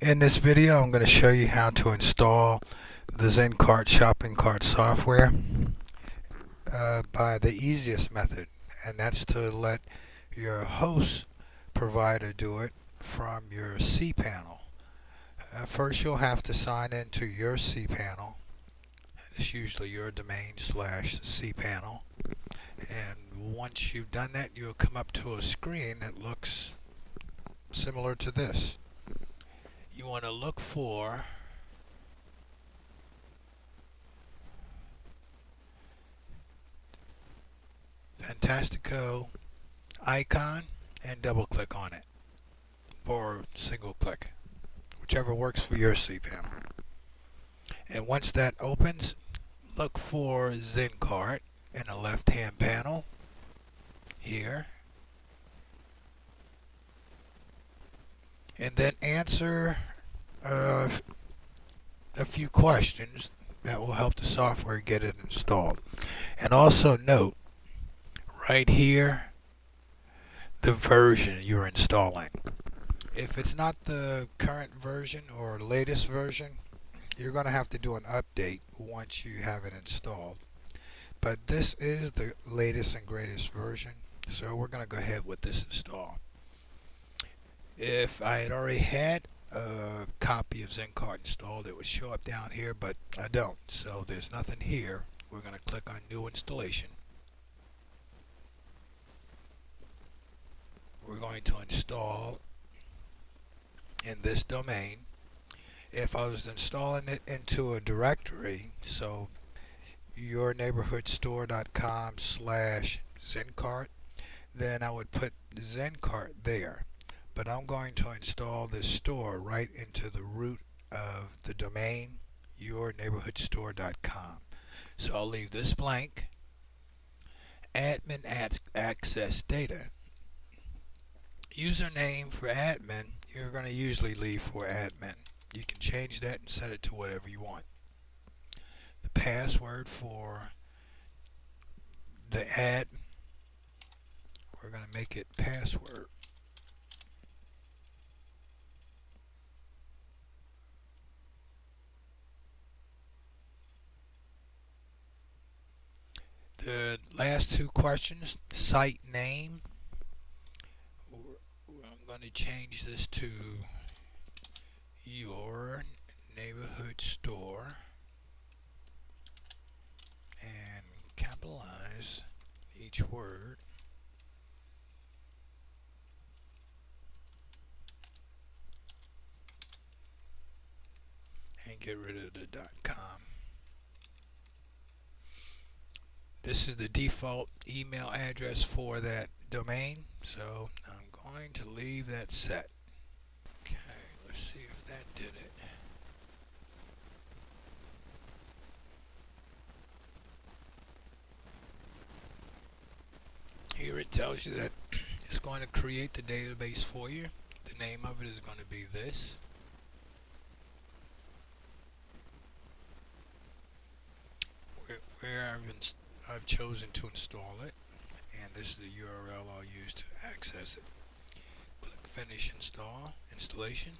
In this video, I'm going to show you how to install the ZenCart shopping cart software by the easiest method, and that's to let your host provider do it from your cPanel. First, you'll have to sign into your cPanel. It's usually your domain/cPanel. And once you've done that, you'll come up to a screen that looks similar to this. You want to look for Fantastico icon and double click on it, or single click, whichever works for your cPanel. And once that opens, look for ZenCart in the left hand panel here, and then answer a few questions that will help the software get it installed. And also note right here the version you're installing. If it's not the current version or latest version, you're going to have to do an update once you have it installed. But this is the latest and greatest version, so we're going to go ahead with this install. If I had already had a copy of ZenCart installed, it would show up down here, but I don't, so there's nothing here. We're going to click on New Installation. We're going to install in this domain. If I was installing it into a directory, so yourneighborhoodstore.com/ZenCart, then I would put ZenCart there. But I'm going to install this store right into the root of the domain yourneighborhoodstore.com. So I'll leave this blank. Admin access data. Username for admin, you're going to usually leave for admin. You can change that and set it to whatever you want. The password for the admin, we're going to make it password. The last two questions, site name, I'm going to change this to your neighborhood store and capitalize each word. And get rid of the .com. This is the default email address for that domain, so I'm going to leave that set. Okay, let's see if that did it. Here it tells you that it's going to create the database for you. The name of it is going to be this. Where I've chosen to install it, and this is the URL I'll use to access it. Click Finish Installation.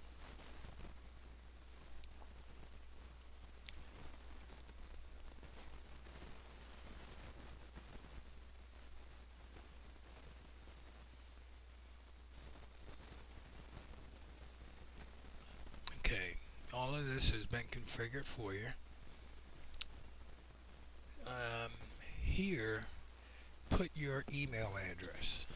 Okay, all of this has been configured for you. Here, put your email address.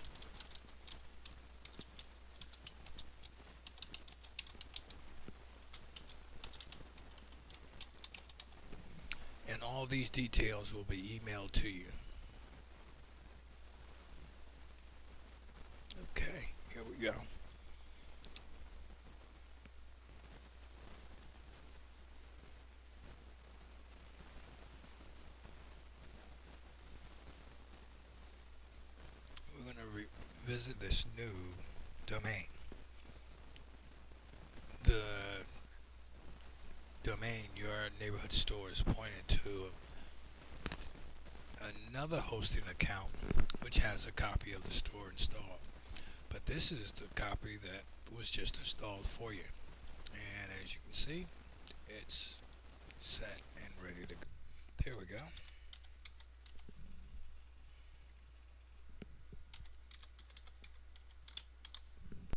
And all these details will be emailed to you. Okay, here we go. Visit this new domain. The domain Your Neighborhood Store is pointed to another hosting account which has a copy of the store installed. But this is the copy that was just installed for you. And as you can see, it's set and ready to go. There we go.